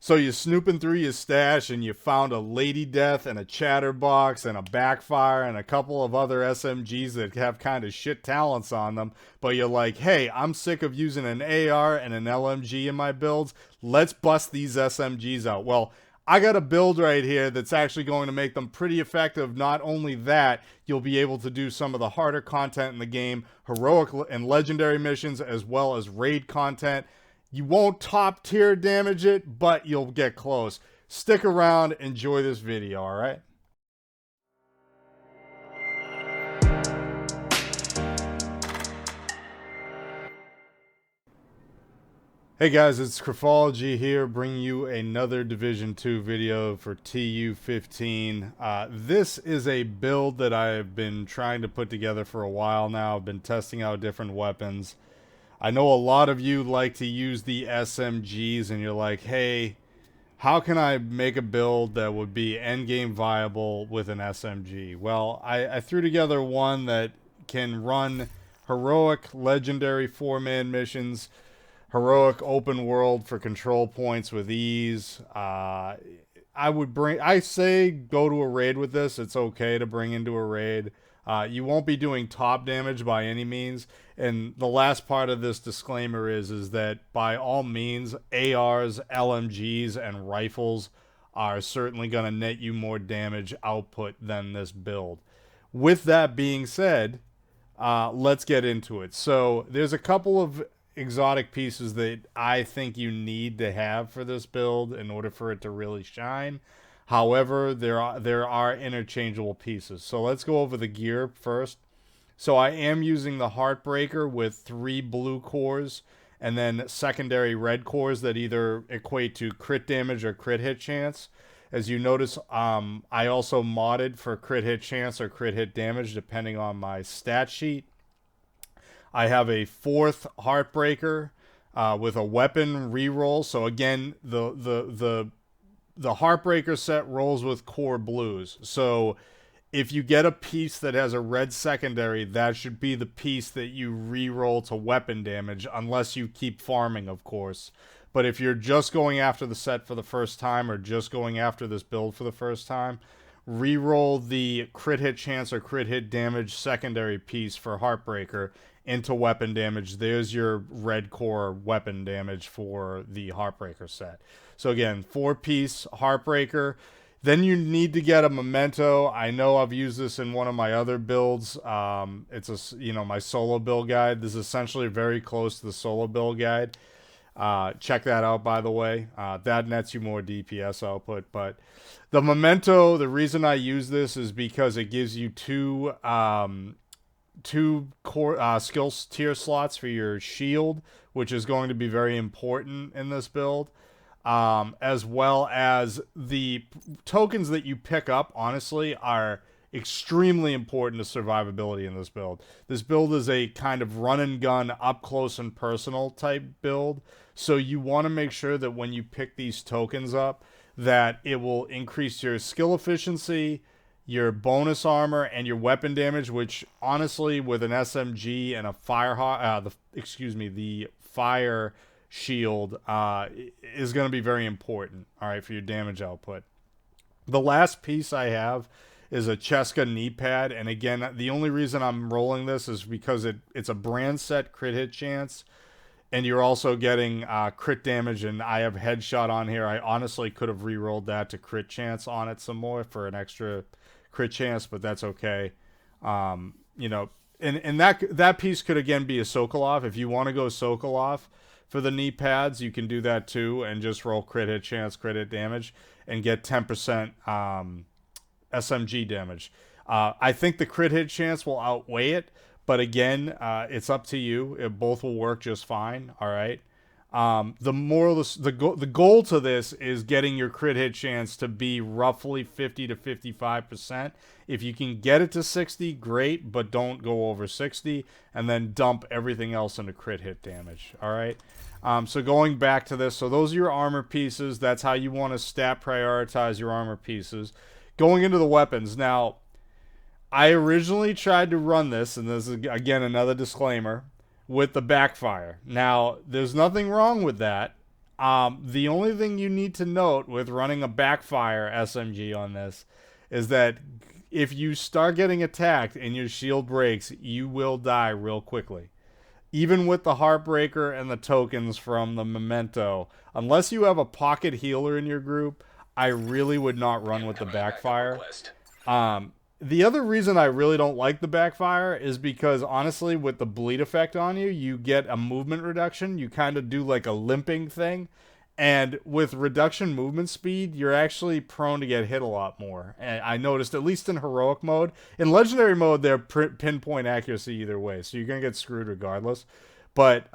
So you're snooping through your stash and you found a Lady Death and a Chatterbox and a Backfire and a couple of other SMGs that have kind of shit talents on them. But you're like, hey, I'm sick of using an AR and an LMG in my builds. Let's bust these SMGs out. Well, I got a build right here that's actually going to make them pretty effective. Not only that, you'll be able to do some of the harder content in the game, heroic and legendary missions, as well as raid content. You won't top tier damage it, but you'll get close. Stick around, enjoy this video, alright? Hey guys, it's Craphology here, bringing you another Division 2 video for TU15. This is a build that I've been trying to put together for a while now. I've been testing out different weapons. I know a lot of you like to use the SMGs and you're like, hey, how can I make a build that would be endgame viable with an SMG? Well, I threw together one that can run heroic, legendary 4-man missions, heroic open world for control points with ease. I say go to a raid with this. It's okay to bring into a raid. You won't be doing top damage by any means. And the last part of this disclaimer is that by all means, ARs, LMGs, and rifles are certainly going to net you more damage output than this build. With that being said, let's get into it. So there's a couple of exotic pieces that I think you need to have for this build in order for it to really shine. However, there are interchangeable pieces. So let's go over the gear first. So I am using the Heartbreaker with 3 blue cores and then secondary red cores that either equate to crit damage or crit hit chance. As you notice, I also modded for crit hit chance or crit hit damage depending on my stat sheet. I have a 4th Heartbreaker with a weapon reroll. So again, the Heartbreaker set rolls with core blues. So if you get a piece that has a red secondary, that should be the piece that you re-roll to weapon damage, unless you keep farming, of course. But if you're just going after the set for the first time, or just going after this build for the first time, re-roll the crit hit chance or crit hit damage secondary piece for Heartbreaker into weapon damage. There's your red core weapon damage for the Heartbreaker set. So again, 4-piece Heartbreaker. Then you need to get a memento. I know I've used this in one of my other builds. It's my solo build guide. This is essentially very close to the solo build guide. Check that out, by the way. That nets you more DPS output. But the memento, the reason I use this is because it gives you two core skill tier slots for your shield, which is going to be very important in this build. As well as the tokens that you pick up, honestly, are extremely important to survivability in this build. This build is a kind of run and gun, up close and personal type build. So you want to make sure that when you pick these tokens up, that it will increase your skill efficiency, your bonus armor, and your weapon damage, which honestly, with an SMG and a the fire shield is going to be very important, all right, for your damage output. The last piece I have is a Cheska knee pad, and again, the only reason I'm rolling this is because it's a brand set crit hit chance, and you're also getting crit damage, and I have headshot on here. I honestly could have re-rolled that to crit chance on it some more for an extra crit chance, but that's okay. And that piece could again be a Sokolov. If you want to go Sokolov for the knee pads, you can do that too, and just roll crit hit chance, crit hit damage, and get 10% SMG damage. I think the crit hit chance will outweigh it, but again, it's up to you. It both will work just fine. All right. The goal to this is getting your crit hit chance to be roughly 50 to 55%. If you can get it to 60, great, but don't go over 60, and then dump everything else into crit hit damage. All right. So going back to this, so those are your armor pieces. That's how you want to stat prioritize your armor pieces. Going into the weapons now. I originally tried to run this, and this is again another disclaimer, with the backfire. Now, there's nothing wrong with that. The only thing you need to note with running a backfire SMG on this is that if you start getting attacked and your shield breaks, you will die real quickly. Even with the Heartbreaker and the tokens from the Memento, unless you have a pocket healer in your group, I really would not run with the backfire. The other reason I really don't like the backfire is because, honestly, with the bleed effect on you, you get a movement reduction. You kind of do like a limping thing. And with reduction movement speed, you're actually prone to get hit a lot more. And I noticed, at least in heroic mode. In legendary mode, they're pinpoint accuracy either way, so you're going to get screwed regardless. But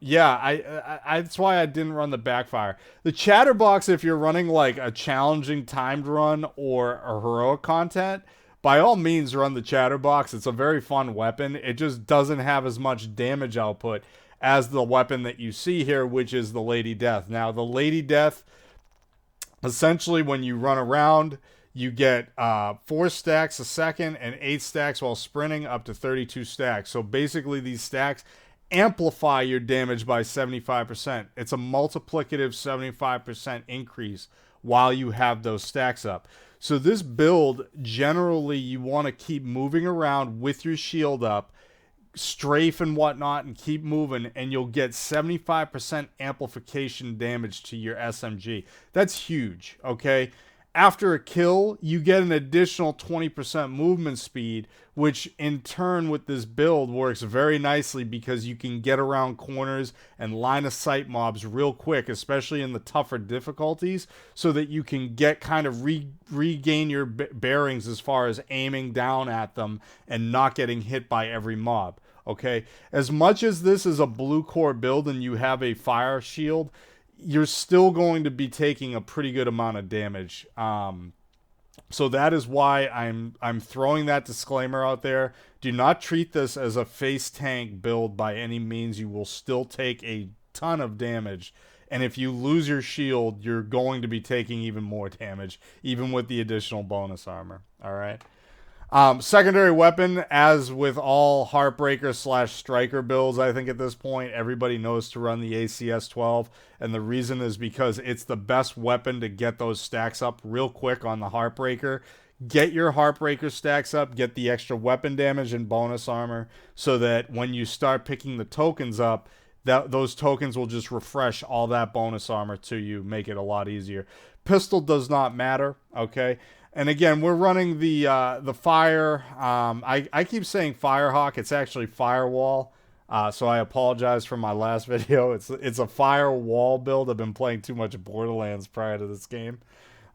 yeah, I that's why I didn't run the backfire. The chatterbox, if you're running like a challenging timed run or a heroic content, by all means run the chatterbox. It's a very fun weapon. It just doesn't have as much damage output as the weapon that you see here, which is the Lady Death. Now, the Lady Death, essentially when you run around, you get 4 stacks a second and 8 stacks while sprinting, up to 32 stacks. So basically these stacks amplify your damage by 75%. It's a multiplicative 75% increase while you have those stacks up. So this build, generally, you want to keep moving around with your shield up, strafe and whatnot, and keep moving, and you'll get 75% amplification damage to your SMG. That's huge, okay? After a kill, you get an additional 20% movement speed, which in turn with this build works very nicely because you can get around corners and line of sight mobs real quick, especially in the tougher difficulties, so that you can get kind of regain your bearings as far as aiming down at them and not getting hit by every mob. Okay, as much as this is a blue core build and you have a fire shield, you're still going to be taking a pretty good amount of damage. So that is why I'm throwing that disclaimer out there. Do not treat this as a face tank build by any means. You will still take a ton of damage. And if you lose your shield, you're going to be taking even more damage, even with the additional bonus armor. All right. Secondary weapon, as with all Heartbreaker / Striker builds, I think at this point, everybody knows to run the ACS-12, and the reason is because it's the best weapon to get those stacks up real quick on the Heartbreaker. Get your Heartbreaker stacks up, get the extra weapon damage and bonus armor, so that when you start picking the tokens up, those tokens will just refresh all that bonus armor to you, make it a lot easier. Pistol does not matter, okay? And again, we're running the fire. I keep saying Firehawk. It's actually firewall. So I apologize for my last video. It's a firewall build. I've been playing too much Borderlands prior to this game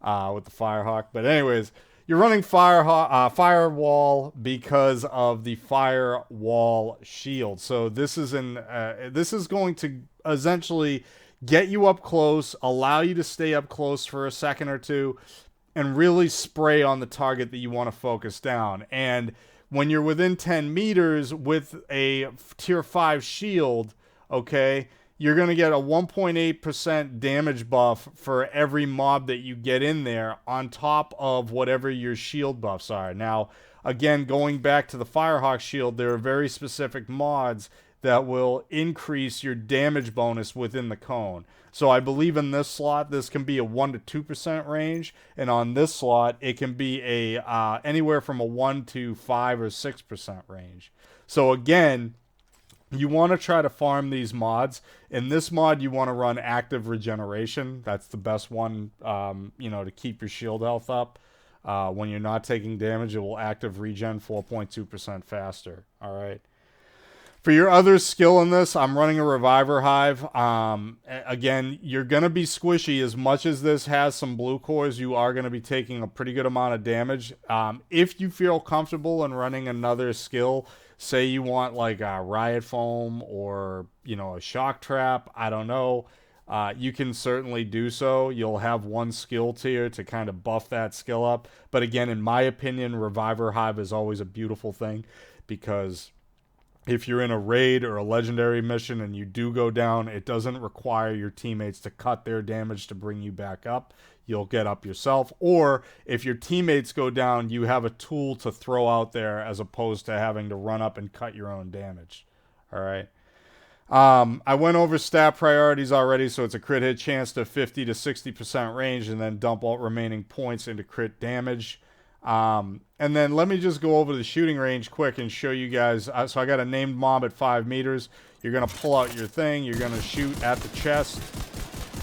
with the Firehawk. But anyways, you're running firewall because of the firewall shield. So this is going to essentially get you up close, allow you to stay up close for a second or two, and really spray on the target that you want to focus down. And when you're within 10 meters with a tier 5 shield, okay, you're going to get a 1.8% damage buff for every mob that you get in there on top of whatever your shield buffs are. Now, again, going back to the Firehawk shield, there are very specific mods that will increase your damage bonus within the cone. So I believe in this slot, this can be a 1 to 2% range, and on this slot, it can be a anywhere from a 1 to 5 or 6% range. So again, you want to try to farm these mods. In this mod, you want to run active regeneration. That's the best one, to keep your shield health up. When you're not taking damage, it will active regen 4.2% faster. All right. For your other skill in this, I'm running a Reviver Hive. Again, you're going to be squishy. As much as this has some blue cores, you are going to be taking a pretty good amount of damage. If you feel comfortable in running another skill, say you want like a Riot Foam or, a Shock Trap, I don't know, you can certainly do so. You'll have one skill tier to kind of buff that skill up. But again, in my opinion, Reviver Hive is always a beautiful thing, because if you're in a raid or a legendary mission and you do go down, it doesn't require your teammates to cut their damage to bring you back up. You'll get up yourself. Or if your teammates go down, you have a tool to throw out there as opposed to having to run up and cut your own damage. All right. I went over stat priorities already, so it's a crit hit chance to 50 to 60% range, and then dump all remaining points into crit damage. And then let me just go over the shooting range quick and show you guys. So I got a named mob at 5 meters. You're going to pull out your thing. You're going to shoot at the chest.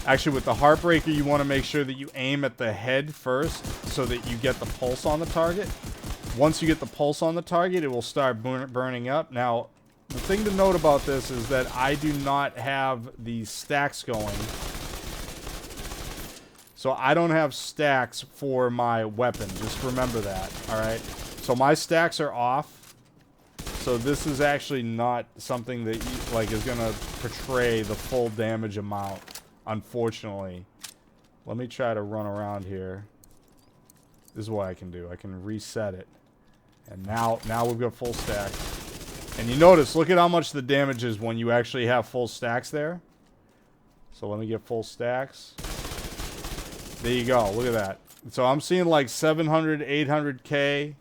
Actually, with the Heartbreaker, you want to make sure that you aim at the head first so that you get the pulse on the target. Once you get the pulse on the target, it will start burning up. Now, the thing to note about this is that I do not have the stacks going. So I don't have stacks for my weapon. Just remember that, alright? So my stacks are off. So this is actually not something that like is going to portray the full damage amount, unfortunately. Let me try to run around here. This is what I can do. I can reset it. And now we've got full stacks. And you notice, look at how much the damage is when you actually have full stacks there. So let me get full stacks. There you go. Look at that. So I'm seeing like 700, 800k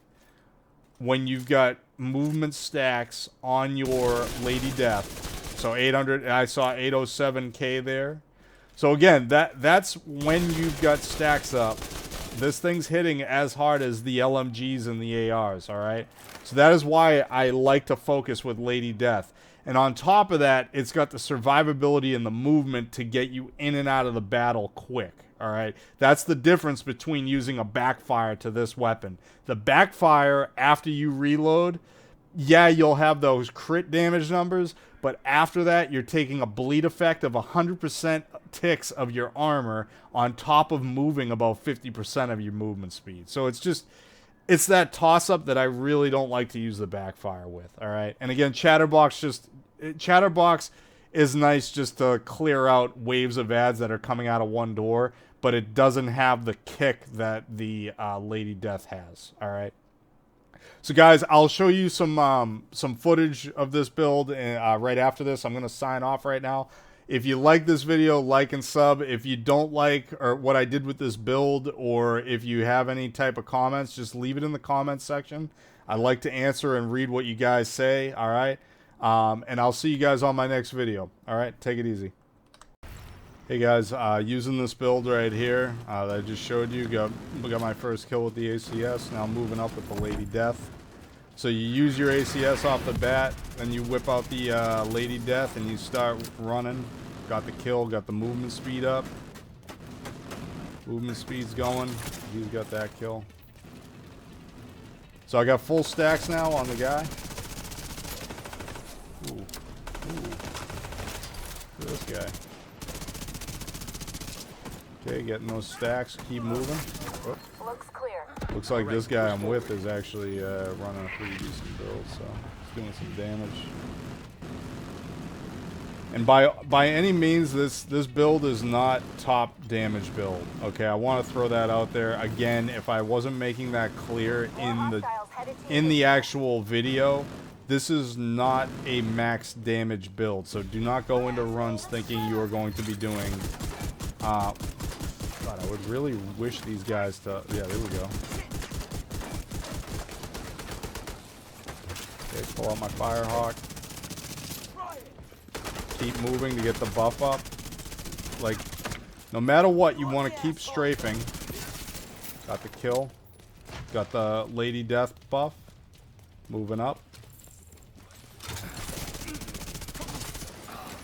when you've got movement stacks on your Lady Death. So 800, I saw 807k there. So again, that's when you've got stacks up. This thing's hitting as hard as the LMGs and the ARs, alright? So that is why I like to focus with Lady Death. And on top of that, it's got the survivability and the movement to get you in and out of the battle quick, alright? That's the difference between using a backfire to this weapon. The backfire, after you reload, yeah, you'll have those crit damage numbers, but after that, you're taking a bleed effect of 100% ticks of your armor on top of moving about 50% of your movement speed. So it's just, it's that toss-up that I really don't like to use the backfire with, alright? And again, Chatterbox is nice just to clear out waves of ads that are coming out of one door, but it doesn't have the kick that the Lady Death has, alright? So guys, I'll show you some footage of this build right after this. I'm going to sign off right now. If you like this video, like and sub. If you don't like or what I did with this build, or if you have any type of comments, just leave it in the comments section. I like to answer and read what you guys say, all right? And I'll see you guys on my next video. All right, take it easy. Hey guys, using this build right here that I just showed you, got my first kill with the ACS. Now moving up with the Lady Death. So you use your ACS off the bat, then you whip out the Lady Death and you start running. Got the kill, got the movement speed up. Movement speed's going. He's got that kill. So I got full stacks now on the guy. Ooh. Ooh. Look at this guy. Okay, getting those stacks. Keep moving. Oh. Looks clear. Looks like this guy I'm with is actually running a pretty decent build, so he's doing some damage. And by any means, this build is not top damage build. Okay, I want to throw that out there again. If I wasn't making that clear in the actual video, this is not a max damage build. So do not go into runs thinking you are going to be doing. God, I would really wish these guys to. Yeah, there we go. Okay, pull out my Firehawk. Keep moving to get the buff up. Like, no matter what, you want to keep strafing. Got the kill. Got the Lady Death buff. Moving up.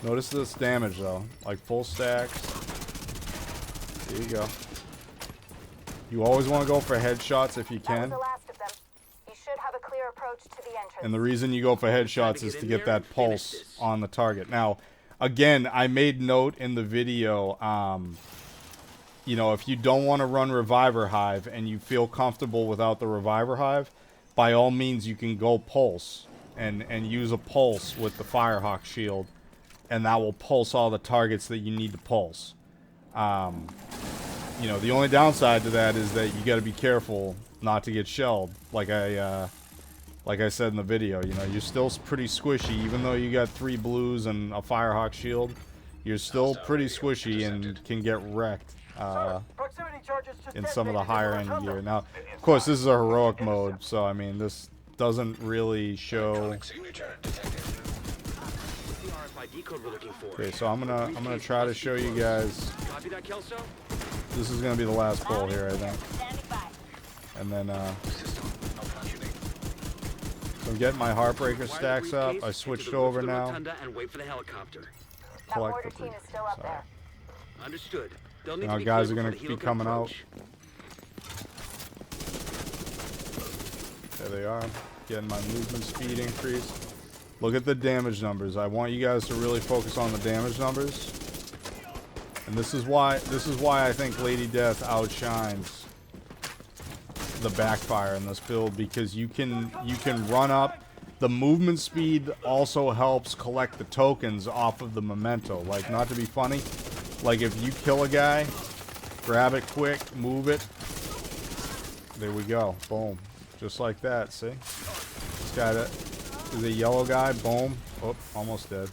Notice this damage though. Like full stacks. There you go. You always want to go for headshots if you can. And the reason you go for headshots is to get that pulse on the target. Now, again, I made note in the video, you know, if you don't want to run Reviver Hive and you feel comfortable without the Reviver Hive, by all means you can go pulse and use a pulse with the Firehawk shield, and that will pulse all the targets that you need to pulse. You know, the only downside to that is that you got to be careful not to get shelled. Like I said in the video, you know, you're still pretty squishy. Even though you got 3 blues and a Firehawk shield, you're still pretty squishy and can get wrecked in some of the higher end gear. Now, of course, this is a heroic mode, so I mean, this doesn't really show ID code we're looking for. Okay, so I'm gonna try to show you guys. Copy that, Kelso? This is gonna be the last pull here, I think. And then so I'm getting my Heartbreaker stacks up. I switched over now. And wait for the helicopter. Collect the brief. Sorry. Understood. They'll need Now to be guys are clear gonna before be the Hilo coming can out. approach. There they are. Getting my movement speed increased. Look at the damage numbers. I want you guys to really focus on the damage numbers. And this is why I think Lady Death outshines the backfire in this build, because you can run up. The movement speed also helps collect the tokens off of the memento. Like, not to be funny, like if you kill a guy, grab it quick, move it. There we go. Boom. Just like that, see? This guy that is a yellow guy, boom. Oh, almost dead.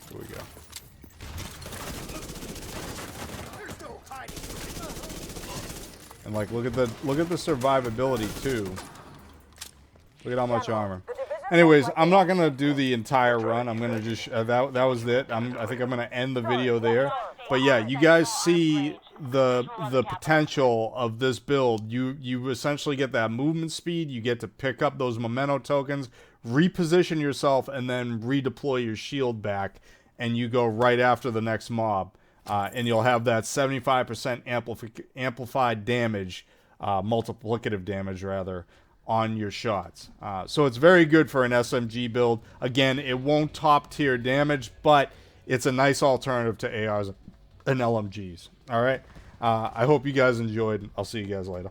Here we go. And like, look at the survivability too. Look at how much armor. Anyways, I'm not gonna do the entire run. I'm gonna just that was it. I think I'm gonna end the video there. But yeah, you guys see the potential of this build. You essentially get that movement speed. You get to pick up those memento tokens, reposition yourself, and then redeploy your shield back, and you go right after the next mob. And you'll have that 75% amplified damage, multiplicative damage rather, on your shots. So it's very good for an SMG build. Again, it won't top tier damage, but it's a nice alternative to ARs and LMGs. All right. I hope you guys enjoyed. I'll see you guys later.